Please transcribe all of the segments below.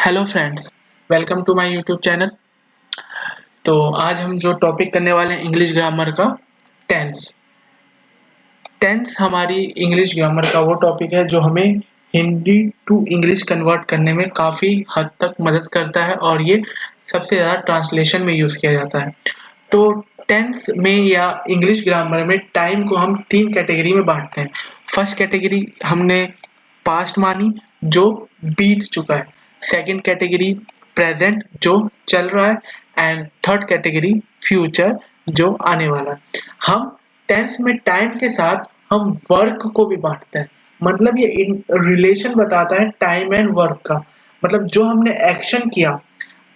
Hello friends, welcome to my YouTube channel. तो आज हम जो टॉपिक करने वाले हैं इंग्लिश ग्रामर का टेंस। टेंस हमारी इंग्लिश ग्रामर का वो टॉपिक है जो हमें हिंदी टू इंग्लिश कन्वर्ट करने में काफ़ी हद तक मदद करता है और ये सबसे ज़्यादा ट्रांसलेशन में यूज़ किया जाता है। तो टेंस में या इंग्लिश ग्रामर में टाइम को हम 3 कैटेगरी में बांटते हैं। फर्स्ट कैटेगरी हमने पास्ट मानी जो बीत चुका है, सेकंड कैटेगरी प्रेजेंट जो चल रहा है एंड थर्ड कैटेगरी फ्यूचर जो आने वाला है। हम टेंस में टाइम के साथ हम वर्क को भी बांटते हैं, मतलब ये रिलेशन बताता है टाइम एंड वर्क का। मतलब जो हमने एक्शन किया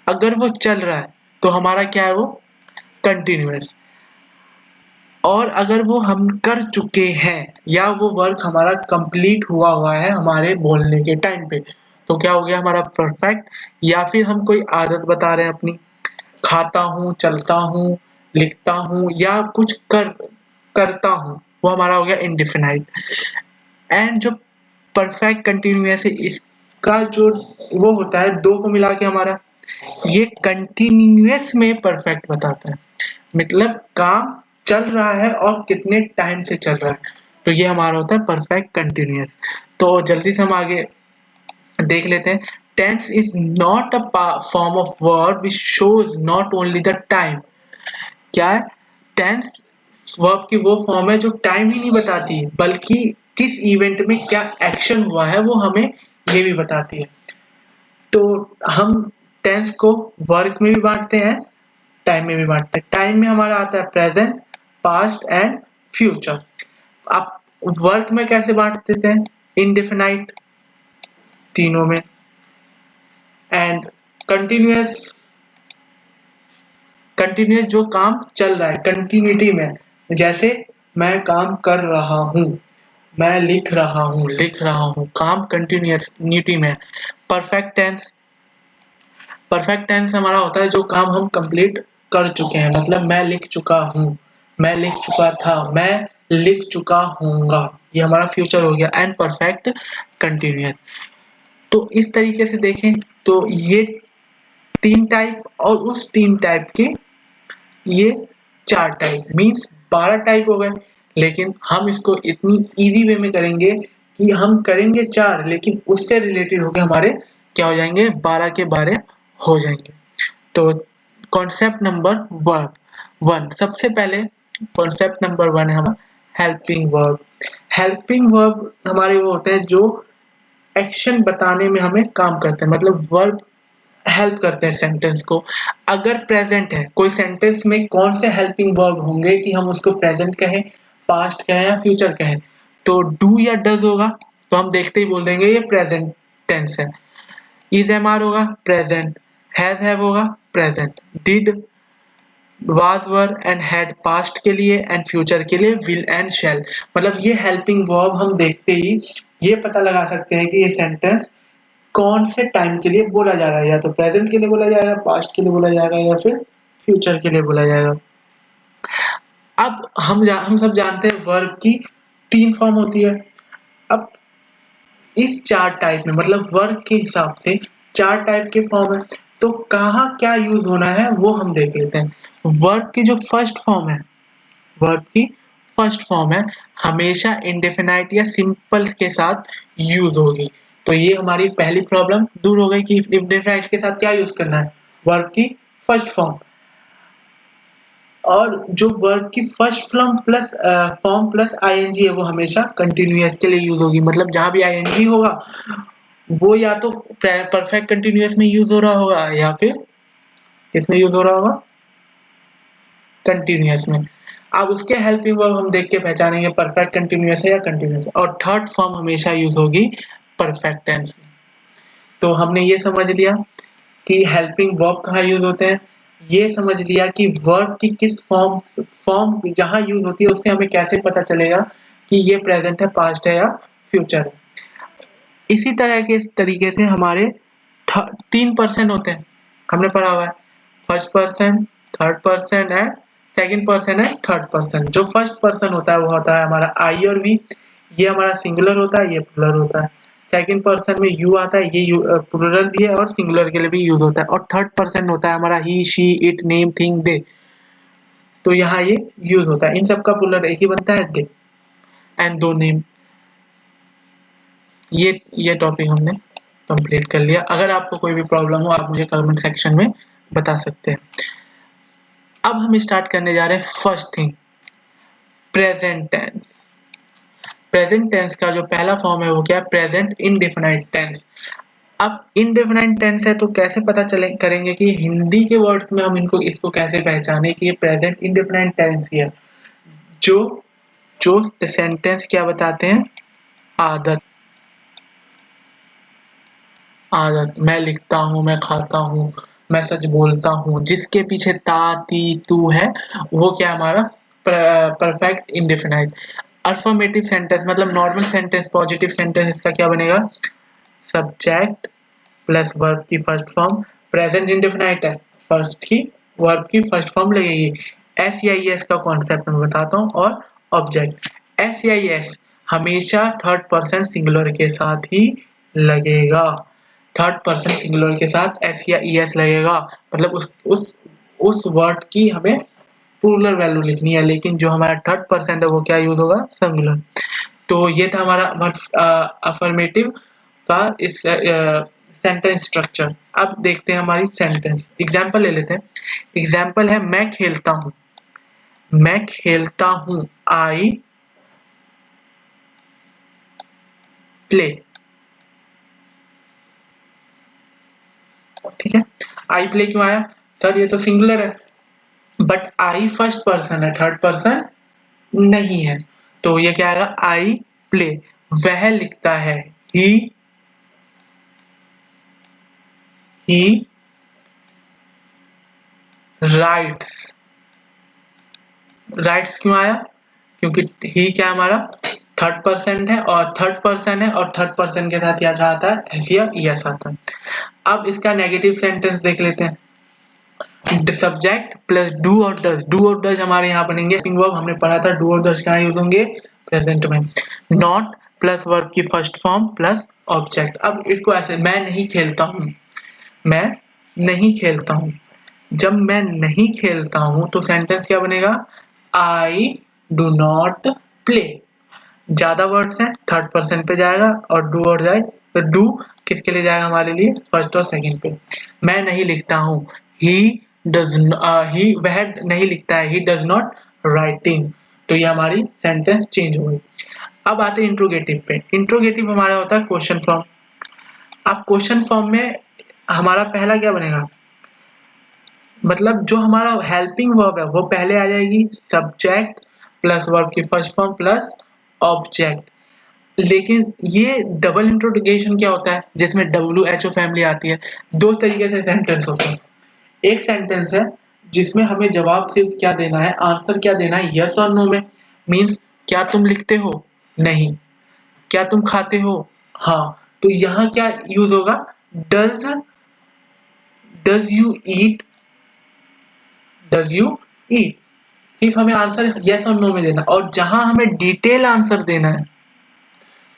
अगर वो चल रहा है तो हमारा क्या है, वो कंटिन्यूअस। और अगर वो हम कर चुके हैं या वो वर्क हमारा कंप्लीट हुआ है हमारे बोलने के टाइम पे, तो क्या हो गया हमारा परफेक्ट। या फिर हम कोई आदत बता रहे हैं अपनी, खाता हूँ, चलता हूँ, लिखता हूँ या कुछ करता हूँ, वो हमारा हो गया इंडेफिनाइट। एंड जो परफेक्ट कंटिन्यूअस है इसका जो वो होता है दो को मिला के हमारा ये कंटिन्यूअस में परफेक्ट बताता है, मतलब काम चल रहा है और कितने टाइम से चल रहा है। तो ये हमारा होता है परफेक्ट कंटिन्यूअस। तो जल्दी से हम आगे देख लेते हैं। Tense is not a form of verb which shows not only the time. क्या है, टेंस वर्ब की वो फॉर्म है जो टाइम ही नहीं बताती है बल्कि किस इवेंट में क्या एक्शन हुआ है वो हमें ये भी बताती है। तो हम टेंस को वर्क में भी बांटते हैं, टाइम में भी बांटते हैं। टाइम में हमारा आता है प्रेजेंट, पास्ट एंड फ्यूचर। आप वर्क में कैसे बांट देते हैं, इंडेफिनाइट तीनों में, एंड कंटिन्यूअस कंटिन्यूअस जो काम चल रहा है कंटिन्यूटी में, जैसे मैं काम कर रहा हूँ, मैं लिख रहा हूँ, काम कंटिन्यूटी में। परफेक्ट टेंस हमारा होता है जो काम हम कंप्लीट कर चुके हैं, मतलब मैं लिख चुका हूँ, मैं लिख चुका था, मैं लिख चुका हूँगा, ये हमारा फ्यूचर हो गया। And perfect continuous. तो इस तरीके से देखें तो ये 3 टाइप और उस 3 टाइप के ये 4 टाइप मीन्स 12 टाइप हो गए। लेकिन हम इसको इतनी इजी वे में करेंगे कि हम करेंगे 4 लेकिन उससे रिलेटेड होकर हमारे क्या हो जाएंगे, 12 के 12 हो जाएंगे। तो कॉन्सेप्ट नंबर 1, सबसे पहले कॉन्सेप्ट नंबर 1 है हमारा हेल्पिंग वर्ब। हेल्पिंग वर्ब हमारे वो होते हैं जो एक्शन बताने में हमें काम करते हैं, मतलब वर्ब हेल्प करते हैं सेंटेंस को। अगर प्रेजेंट है कोई सेंटेंस में कौन से हेल्पिंग वर्ब होंगे कि हम उसको प्रेजेंट कहें, पास्ट कहें या फ्यूचर कहें, तो डू या डज होगा तो हम देखते ही बोल देंगे ये प्रेजेंट टेंस है। इज एम आर होगा प्रेजेंट, हैज हैव होगा present, did was were and had passed के लिए एंड फ्यूचर के लिए विल एंड शैल। मतलब ये हेल्पिंग वर्ब हम देखते ही ये पता लगा सकते हैं कि ये सेंटेंस कौन से टाइम के लिए बोला जा रहा है, या तो प्रेजेंट के लिए बोला जाएगा, पास्ट के लिए बोला जाएगा या फिर फ्यूचर के लिए बोला जाएगा। अब हम सब जानते हैं वर्ब की 3 फॉर्म होती है। अब इस 4 टाइप में मतलब वर्ब के हिसाब से 4 टाइप के फॉर्म है, तो कहाँ क्या यूज होना है वो हम देख लेते हैं। वर्ब की जो फर्स्ट फॉर्म है, वर्ब की फर्स्ट फॉर्म है हमेशा इंडेफिनाइट या सिंपल के साथ यूज होगी। तो ये हमारी पहली प्रॉब्लम दूर हो गई कि इंडेफिनाइट के साथ क्या यूज करना है, वर्ब की फर्स्ट फॉर्म। और जो वर्ब की फर्स्ट फॉर्म प्लस आईएनजी है वो हमेशा कंटिन्यूअस के लिए यूज होगी। मतलब जहां भी आईएनजी होगा वो या तो परफेक्ट कंटिन्यूअस में यूज हो रहा होगा या फिर किसमें यूज हो रहा होगा, कंटिन्यूअस में। अब उसके हेल्पिंग वर्ब हम देख के पहचानेंगे परफेक्ट कंटिन्यूअस है या कंटिन्यूअस। और थर्ड फॉर्म हमेशा यूज होगी परफेक्ट टेंस में। तो हमने ये समझ लिया कि हेल्पिंग वर्ब कहाँ यूज होते हैं, ये समझ लिया कि वर्ब की किस फॉर्म जहां यूज होती है उससे हमें कैसे पता चलेगा कि ये प्रेजेंट है, पास्ट है या फ्यूचर है। इसी तरह के तरीके से हमारे 3% होते हैं, हमने पढ़ा हुआ है first person, third person and second person है, थर्ड पर्सन। जो फर्स्ट पर्सन होता है वो होता है हमारा आई और वी, ये हमारा सिंगुलर होता है, ये प्लुरल होता है। सेकंड पर्सन में यू आता है, ये प्लूरल भी है और सिंगुलर के लिए भी यूज होता है। और थर्ड पर्सन होता है हमारा ही, शी, इट, नेम, थिंग, दे, तो यहाँ ये यूज होता है। इन सब का प्लूरल एक ही बनता है, दे एंड दो नेम। ये टॉपिक हमने कंप्लीट कर लिया। अगर आपको कोई भी प्रॉब्लम हो आप मुझे कमेंट सेक्शन में बता सकते हैं। अब हम स्टार्ट करने जा रहे हैं first thing, present tense. Present tense का जो पहला फॉर्म है वो क्या है, प्रेजेंट इंडेफिनाइट टेंस। अब इंडेफिनाइट टेंस है तो कैसे पता चले करेंगे कि हिंदी के वर्ड्स में हम इसको कैसे पहचाने कि ये प्रेजेंट इंडेफिनाइट टेंस ही है। जो सेंटेंस क्या बताते हैं, आदत, मैं लिखता हूँ, मैं खाता हूँ, मैं सच बोलता हूँ, जिसके पीछे ता, ती, तू है वो क्या हमारा परफेक्ट इंडेफिनाइट। अफर्मेटिव सेंटेंस मतलब नॉर्मल सेंटेंस, पॉजिटिव सेंटेंस, इसका क्या बनेगा, सब्जेक्ट प्लस वर्ब की फर्स्ट फॉर्म, प्रेजेंट इंडेफिनाइट है, फर्स्ट की वर्ब की फर्स्ट फॉर्म लगेगी। SEIS का कॉन्सेप्ट मैं बताता हूँ, और ऑब्जेक्ट। SEIS हमेशा थर्ड पर्सन सिंगुलर के साथ ही लगेगा, थर्ड पर्सन सिंगुलर के साथ SEIS लगेगा, मतलब उस वर्ड की हमें प्लूरल वैल्यू लिखनी है, लेकिन जो हमारा थर्ड पर्सन है वो क्या यूज होगा, सिंगुलर। तो ये था हमारा अफर्मेटिव का इस सेंटेंस स्ट्रक्चर। अब देखते हैं हमारी सेंटेंस, एग्जाम्पल ले लेते हैं। एग्जाम्पल है मैं खेलता हूँ, मैं खेलता हूँ, आई प्ले, ठीक है। आई प्ले क्यों आया सर, ये तो सिंगुलर है, बट आई फर्स्ट पर्सन है, थर्ड पर्सन नहीं है, तो ये क्या आएगा, आई प्ले। वह लिखता है, ही राइट्स, राइट्स क्यों आया, क्योंकि ही क्या हमारा थर्ड पर्सन है, और थर्ड पर्सन के साथ क्या आता है, एस या ईएस आता है। अब इसका नेगेटिव सेंटेंस देख लेते हैं, सब्जेक्ट प्लस डू और डज, डू और डज हमारे यहाँ बनेंगे, वर्ब हमने पढ़ा था, डू और डज कहाँ यूज होंगे, प्रेजेंट में। नॉट प्लस वर्ब की फर्स्ट फॉर्म प्लस ऑब्जेक्ट। अब इसको ऐसे, मैं नहीं खेलता हूँ, मैं नहीं खेलता हूँ, जब मैं नहीं खेलता हूँ तो सेंटेंस क्या बनेगा, आई डू नॉट प्ले। ज्यादा वर्ड्स हैं, थर्ड पर्सन पे जाएगा, और डू और जाए तो डू किसके लिए जाएगा, हमारे लिए फर्स्ट और सेकंड पे। मैं नहीं लिखता हूँ, ही वह नहीं लिखता है, ही डज नॉट राइटिंग, तो ये हमारी सेंटेंस चेंज हो गई। अब आते हैं इंट्रोगेटिव पे। इंट्रोगेटिव हमारा होता है क्वेश्चन फॉर्म। अब क्वेश्चन फॉर्म में हमारा पहला क्या बनेगा, मतलब जो हमारा हेल्पिंग वर्ब है वो पहले आ जाएगी, सब्जेक्ट प्लस वर्ब की फर्स्ट फॉर्म प्लस ऑब्जेक्ट। लेकिन ये डबल इंट्रोगेशन क्या होता है, जिसमें WHO फैमिली आती है। दो तरीके से सेंटेंस होते हैं, एक सेंटेंस है जिसमें हमें जवाब सिर्फ क्या देना है, आंसर क्या देना है, यस और नो में, मींस क्या तुम लिखते हो, नहीं, क्या तुम खाते हो, हाँ, तो यहाँ क्या यूज होगा, does you eat, does you eat, सिर्फ हमें आंसर यस और नो में देना। और जहां हमें डिटेल आंसर देना है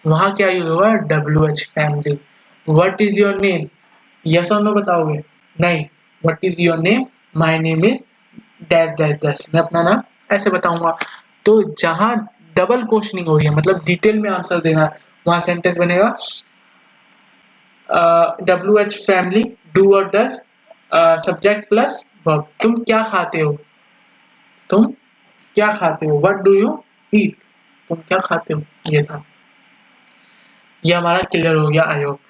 वहां क्या यूज होगा, WH family. What is your name, yes और नो बताओगे, नहीं, what is your name, my name is dash dash dash, मैं अपना नाम ऐसे बताऊंगा। तो जहां डबल क्वेश्चनिंग हो रही है, मतलब डिटेल में आंसर देना है, वहां सेंटेंस बनेगा WH फैमिली, डू और डज, सब्जेक्ट प्लस वर्ब। तुम क्या खाते हो, तुम क्या खाते हो, व्हाट डू यू ईट, तुम क्या खाते हो, ये था। ये हमारा क्लियर हो गया, आई होप।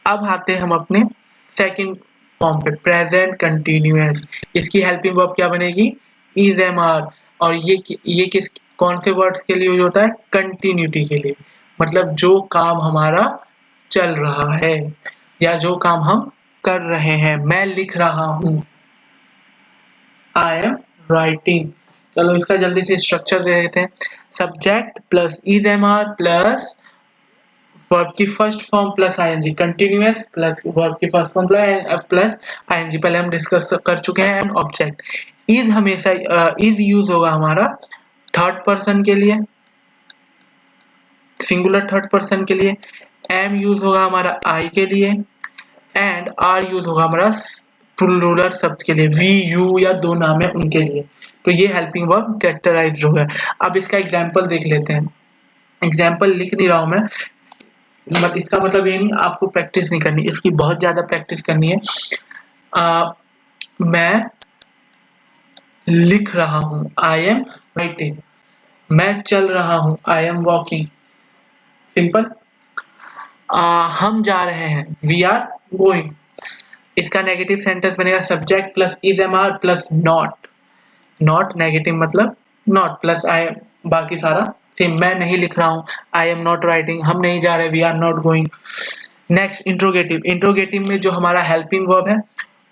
अब आते हैं हम अपने सेकंड फॉर्म पे, प्रेजेंट कंटिन्यूअस। इसकी हेल्पिंग वर्ब क्या बनेगी, इज, एम, आर। और ये किस कौन से वर्ड्स के लिए यूज होता है, कंटिन्यूटी के लिए, मतलब जो काम हमारा चल रहा है या जो काम हम कर रहे हैं। मैं लिख रहा हूँ, आई एम राइटिंग। चलो इसका जल्दी से स्ट्रक्चर दे देते हैं, subject plus is, am, are plus verb की first form plus ING, continuous plus verb की फर्स्ट फॉर्म प्लस आईएनजी, पहले हम डिस्कस कर चुके हैं, एंड ऑब्जेक्ट। इज हमेशा इज यूज होगा हमारा थर्ड पर्सन के लिए, सिंगुलर थर्ड पर्सन के लिए, एम यूज होगा हमारा आई के लिए एंड आर यूज होगा हमारा प्लूरल शब्द के लिए, वी यू या दो नाम है उनके लिए। तो ये हेल्पिंग वर्ब कैरेक्टराइज हो गया। अब इसका एग्जाम्पल देख लेते हैं। एग्जाम्पल लिख नहीं रहा हूं मैं, इसका मतलब ये नहीं आपको प्रैक्टिस नहीं करनी, इसकी बहुत ज्यादा प्रैक्टिस करनी है। मैं लिख रहा हूं, आई एम राइटिंग। मैं चल रहा हूं, आई एम वॉकिंग। सिंपल। हम जा रहे हैं, वी आर गोइंग। इसका नेगेटिव सेंटेंस बनेगा subject plus is am are plus not. Not negative मतलब नॉट प्लस आई एम, बाकी सारा सेम। मैं नहीं लिख रहा हूं, आई एम नॉट राइटिंग। हम नहीं जा रहे, we are not going. Next interrogative. Interrogative में जो हमारा हेल्पिंग वर्ब है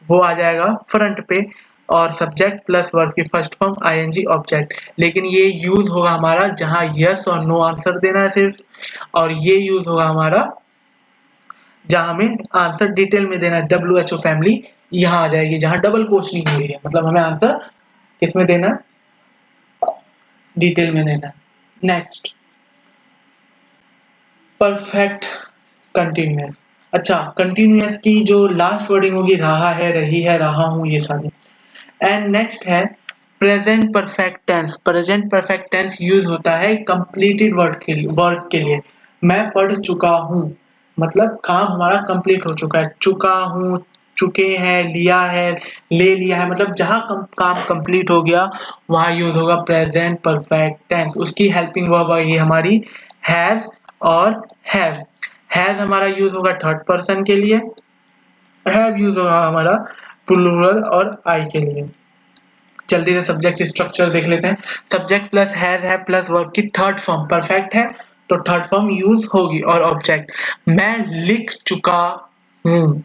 वो आ जाएगा फ्रंट पे और सब्जेक्ट प्लस वर्ब की फर्स्ट फॉर्म आईएनजी ऑब्जेक्ट। लेकिन ये यूज होगा हमारा जहां यस और नो आंसर देना है सिर्फ, और ये यूज होगा हमारा जहां हमें आंसर डिटेल में देना है। WHO फैमिली यहाँ आ जाएगी जहां डबल क्वेश्चनिंग हो रही है, मतलब हमें आंसर किसमें देना है, डिटेल में देना है। Next perfect continuous. अच्छा, कंटिन्यूअस की जो लास्ट वर्डिंग होगी रहा है, रही है, रहा हूं, ये सारी। एंड नेक्स्ट है present perfect tense. Present perfect tense use होता है कंप्लीटेड वर्क के लिए। मैं पढ़ चुका हूं मतलब काम हमारा कंप्लीट हो चुका है। चुका हूं, चुके हैं, लिया है, ले लिया है, मतलब जहां काम कंप्लीट हो गया वहां यूज होगा प्रेजेंट परफेक्ट टेंस। उसकी हेल्पिंग वर्ब आएगी हमारी हैज और हैव। हैज हमारा यूज होगा थर्ड पर्सन के लिए, हैव यूज होगा हमारा प्लूरल और आई के लिए। जल्दी से सब्जेक्ट स्ट्रक्चर देख लेते हैं। सब्जेक्ट प्लस है प्लस वर्ब की थर्ड फॉर्म परफेक्ट है तो थर्ड फॉर्म यूज होगी। और ऑब्जेक्ट, मैं लिख चुका हूं,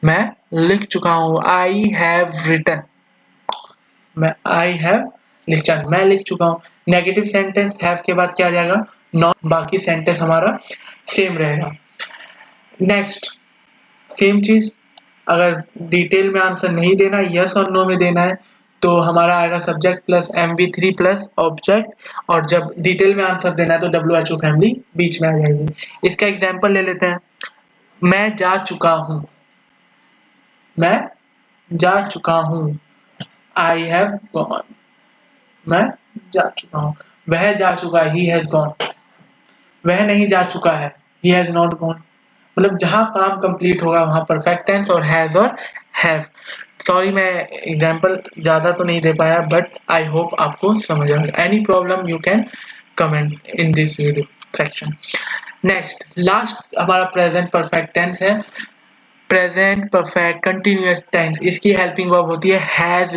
मैं लिख चुका हूं, I have written. I have लिखा, मैं लिख चुका हूं। नेगेटिव सेंटेंस हैव के बाद क्या आ जाएगा, नॉट। बाकी सेंटेंस हमारा सेम रहेगा। नेक्स्ट सेम चीज, अगर डिटेल में आंसर नहीं देना, यस और नो में देना है, तो हमारा आएगा subject plus MV3 plus object. और जब डिटेल में आंसर देना है तो WHO फैमिली बीच में आ जाएगी। इसका एग्जांपल ले लेते हैं। मैं जा चुका हूं, मैं जा चुका हूं, आई हैव गॉन। मैं जा चुका हूं, वह जा चुका है, ही हैज गॉन। वह नहीं जा चुका है, ही हैज नॉट गॉन। मतलब जहां काम कंप्लीट होगा वहां परफेक्ट टेंस और हैज और हैव। सॉरी मैं एग्जांपल ज्यादा तो नहीं दे पाया, बट आई होप आपको समझ आ गया। Any problem you can comment in this video section. Next last हमारा प्रेजेंट परफेक्ट टेंस है। प्रेजेंट परफेक्ट कंटिन्यूअस टेंस, इसकी हेल्पिंग वर्ब होती है हैज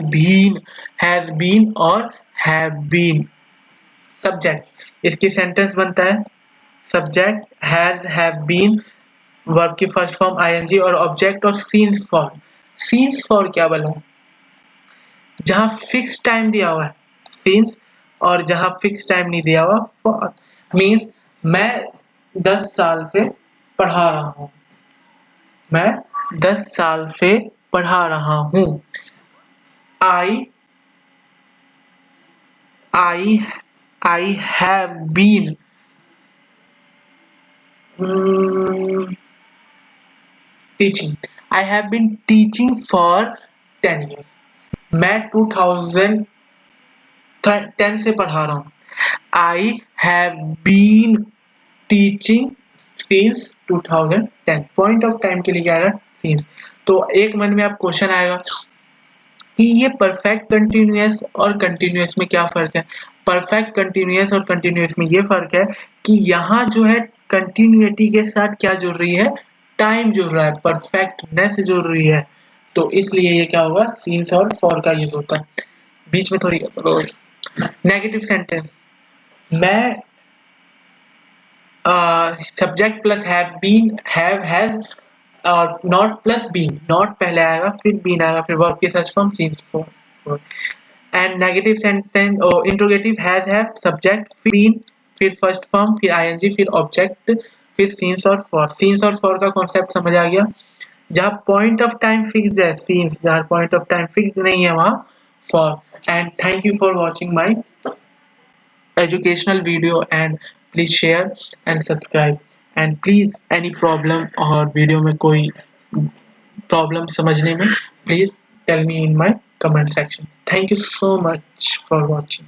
बीन और हैव बीन। सब्जेक्ट, इसकी सेंटेंस बनता है subject has have been, verb की फर्स्ट फॉर्म आईएनजी और ऑब्जेक्ट और सीन्स फॉर। सीन्स फॉर क्या बोला, जहां फिक्स टाइम दिया हुआ है सीन्स, और जहां फिक्स टाइम नहीं दिया हुआ फॉर। मींस मैं 10 साल से पढ़ा रहा हूं, मैं 10 साल से पढ़ा रहा हूं। I I I have been teaching, I have been teaching for 10 years। मैं 2010 से पढ़ा रहा हूँ। I have been teaching since 2010। Point of time के लिए क्या आएगा, सिंस। तो एक मन में आप क्वेश्चन आएगा कि ये परफेक्ट कंटिन्यूअस और कंटिन्यूअस में क्या फर्क है। परफेक्ट कंटिन्यूअस और कंटिन्यूअस में ये फर्क है कि यहाँ जो है कंटिन्यूटी के साथ क्या जुड़ रही है, टाइम जुड़ रहा है, परफेक्टनेस जुड़ रही है। तो इसलिए ये क्या होगा, सीन्स और फॉर का यूज होता है। बीच में थोड़ी नेगेटिव सेंटेंस, मैं subject plus have been have has और नॉट प्लस बीन, नॉट पहले आएगा फिर बीन आएगा फिर वर्ब के first form since for. And negative sentence interrogative has have subject फिर बीन फिर फर्स्ट फॉर्म फिर आईएनजी फिर ऑब्जेक्ट फिर सीन्स और फॉर। सीन्स और फॉर का कॉन्सेप्ट समझ आ गया। जहां पॉइंट ऑफ टाइम फिक्स है सीन्स, जहां पॉइंट ऑफ टाइम फिक्स नहीं है वहां for. And thank you for watching my educational video and please share and subscribe. And please any problem और वीडियो में कोई प्रॉब्लम समझने में, please tell me in my comment section. Thank you so much for watching.